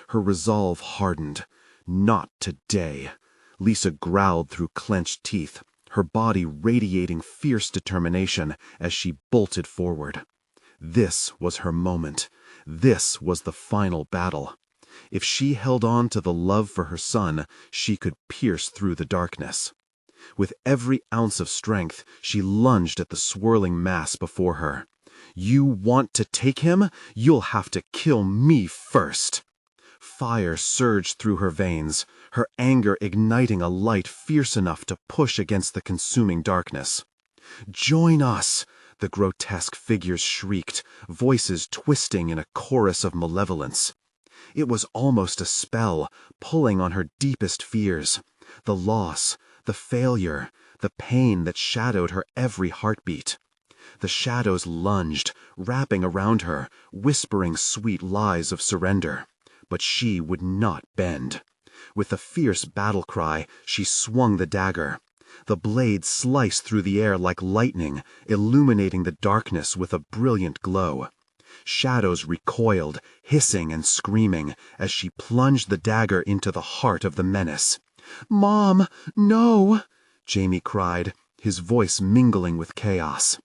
Her resolve hardened. Not today. Lisa growled through clenched teeth, her body radiating fierce determination as she bolted forward. This was her moment. This was the final battle. If she held on to the love for her son, she could pierce through the darkness. With every ounce of strength, she lunged at the swirling mass before her. "You want to take him? You'll have to kill me first." Fire surged through her veins, her anger igniting a light fierce enough to push against the consuming darkness. "Join us!" the grotesque figures shrieked, voices twisting in a chorus of malevolence. It was almost a spell, pulling on her deepest fears. The loss, the failure, the pain that shadowed her every heartbeat. The shadows lunged, wrapping around her, whispering sweet lies of surrender. But she would not bend. With a fierce battle cry, she swung the dagger. The blade sliced through the air like lightning, illuminating the darkness with a brilliant glow. Shadows recoiled, hissing and screaming, as she plunged the dagger into the heart of the menace. "Mom, no!" Jamie cried, his voice mingling with chaos.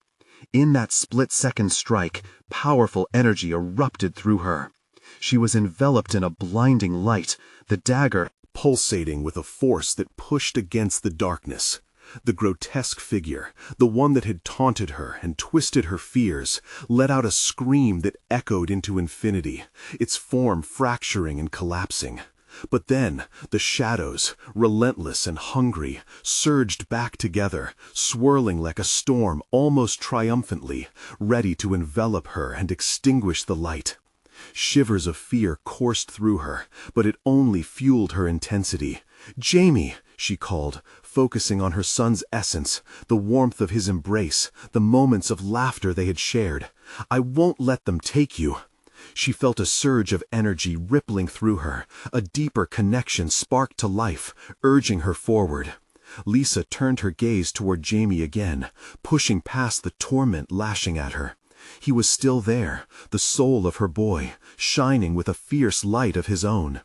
In that split-second strike, powerful energy erupted through her. She was enveloped in a blinding light, the dagger pulsating with a force that pushed against the darkness. The grotesque figure, the one that had taunted her and twisted her fears, let out a scream that echoed into infinity, its form fracturing and collapsing. But then, the shadows, relentless and hungry, surged back together, swirling like a storm almost triumphantly, ready to envelop her and extinguish the light. Shivers of fear coursed through her, but it only fueled her intensity. "Jamie," she called, focusing on her son's essence, the warmth of his embrace, the moments of laughter they had shared. "I won't let them take you." She felt a surge of energy rippling through her, a deeper connection sparked to life, urging her forward. Lisa turned her gaze toward Jamie again, pushing past the torment lashing at her. He was still there, the soul of her boy, shining with a fierce light of his own.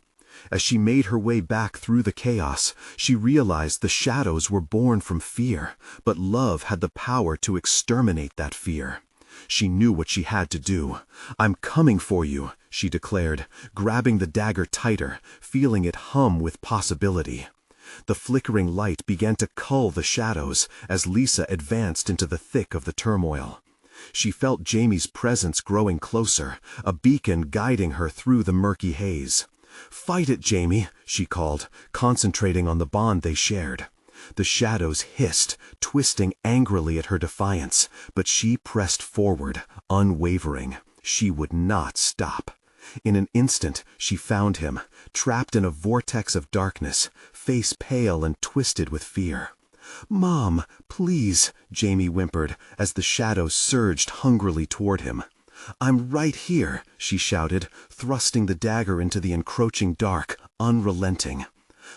As she made her way back through the chaos, she realized the shadows were born from fear, but love had the power to exterminate that fear. She knew what she had to do. "I'm coming for you," she declared, grabbing the dagger tighter, feeling it hum with possibility. The flickering light began to cull the shadows as Lisa advanced into the thick of the turmoil. She felt Jamie's presence growing closer, a beacon guiding her through the murky haze. "Fight it, Jamie," she called, concentrating on the bond they shared. The shadows hissed, twisting angrily at her defiance, but she pressed forward, unwavering. She would not stop. In an instant, she found him, trapped in a vortex of darkness, face pale and twisted with fear. "Mom, please," Jamie whimpered as the shadows surged hungrily toward him. "I'm right here," she shouted, thrusting the dagger into the encroaching dark, unrelenting.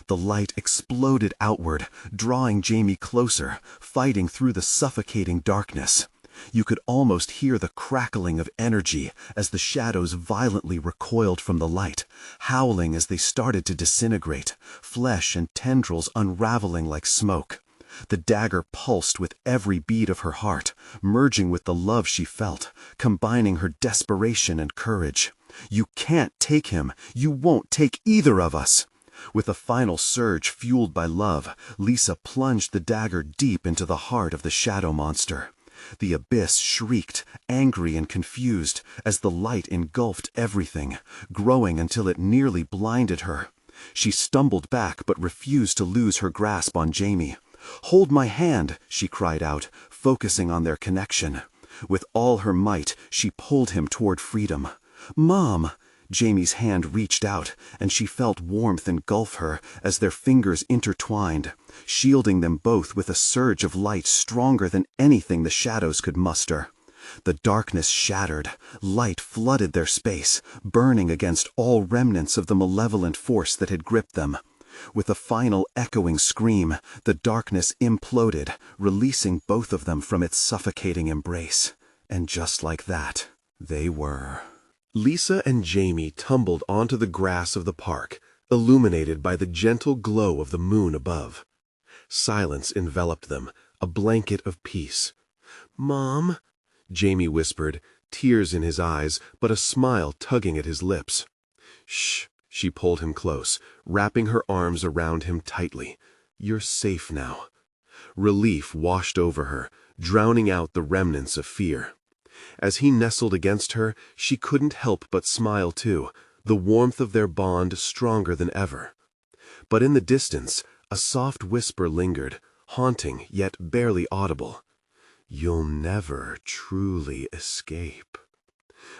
The light exploded outward, drawing Jamie closer, fighting through the suffocating darkness. You could almost hear the crackling of energy as the shadows violently recoiled from the light, howling as they started to disintegrate, flesh and tendrils unraveling like smoke. The dagger pulsed with every beat of her heart, merging with the love she felt, combining her desperation and courage. "You can't take him. You won't take either of us." With a final surge fueled by love, Lisa plunged the dagger deep into the heart of the shadow monster. The abyss shrieked, angry and confused, as the light engulfed everything, growing until it nearly blinded her. She stumbled back but refused to lose her grasp on Jamie. "Hold my hand," she cried out, focusing on their connection. With all her might, she pulled him toward freedom. "Mom!" Jamie's hand reached out, and she felt warmth engulf her as their fingers intertwined, shielding them both with a surge of light stronger than anything the shadows could muster. The darkness shattered, light flooded their space, burning against all remnants of the malevolent force that had gripped them. With a final echoing scream, the darkness imploded, releasing both of them from its suffocating embrace. And just like that, they were. Lisa and Jamie tumbled onto the grass of the park, illuminated by the gentle glow of the moon above. Silence enveloped them, a blanket of peace. "Mom," Jamie whispered, tears in his eyes, but a smile tugging at his lips. "Shh," she pulled him close, wrapping her arms around him tightly. "You're safe now." Relief washed over her, drowning out the remnants of fear. As he nestled against her, she couldn't help but smile too, the warmth of their bond stronger than ever. But in the distance, a soft whisper lingered, haunting yet barely audible. "You'll never truly escape."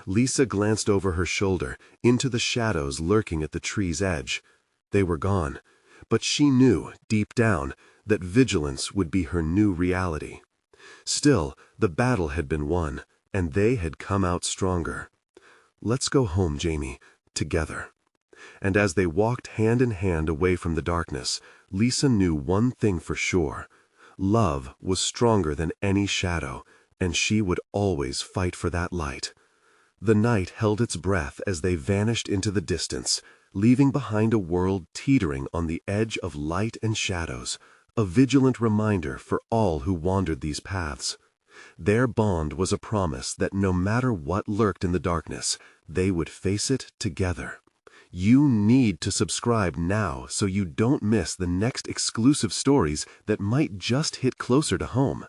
Lisa glanced over her shoulder, into the shadows lurking at the tree's edge. They were gone, but she knew, deep down, that vigilance would be her new reality. Still, the battle had been won, and they had come out stronger. "Let's go home, Jamie, together." And as they walked hand in hand away from the darkness, Lisa knew one thing for sure. Love was stronger than any shadow, and she would always fight for that light. The night held its breath as they vanished into the distance, leaving behind a world teetering on the edge of light and shadows, a vigilant reminder for all who wandered these paths. Their bond was a promise that no matter what lurked in the darkness, they would face it together. You need to subscribe now so you don't miss the next exclusive stories that might just hit closer to home.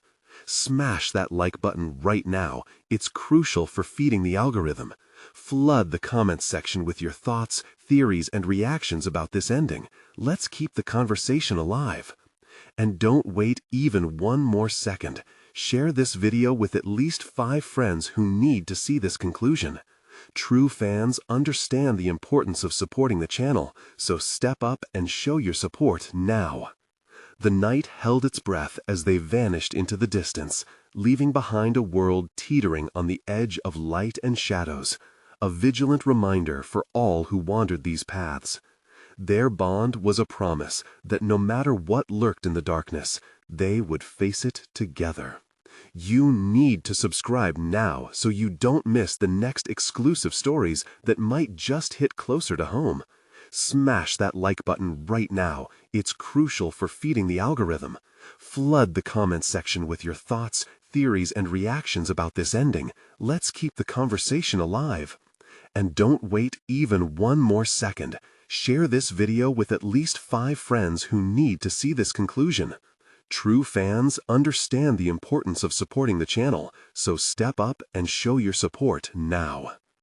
Smash that like button right now. It's crucial for feeding the algorithm. Flood the comments section with your thoughts, theories, and reactions about this ending. Let's keep the conversation alive. And don't wait even one more second. Share this video with at least 5 friends who need to see this conclusion. True fans understand the importance of supporting the channel, so step up and show your support now. The night held its breath as they vanished into the distance, leaving behind a world teetering on the edge of light and shadows, a vigilant reminder for all who wandered these paths. Their bond was a promise that no matter what lurked in the darkness, they would face it together. You need to subscribe now so you don't miss the next exclusive stories that might just hit closer to home. Smash that like button right now. It's crucial for feeding the algorithm. Flood the comments section with your thoughts, theories, and reactions about this ending. Let's keep the conversation alive. And don't wait even one more second. Share this video with at least 5 friends who need to see this conclusion. True fans understand the importance of supporting the channel, so step up and show your support now.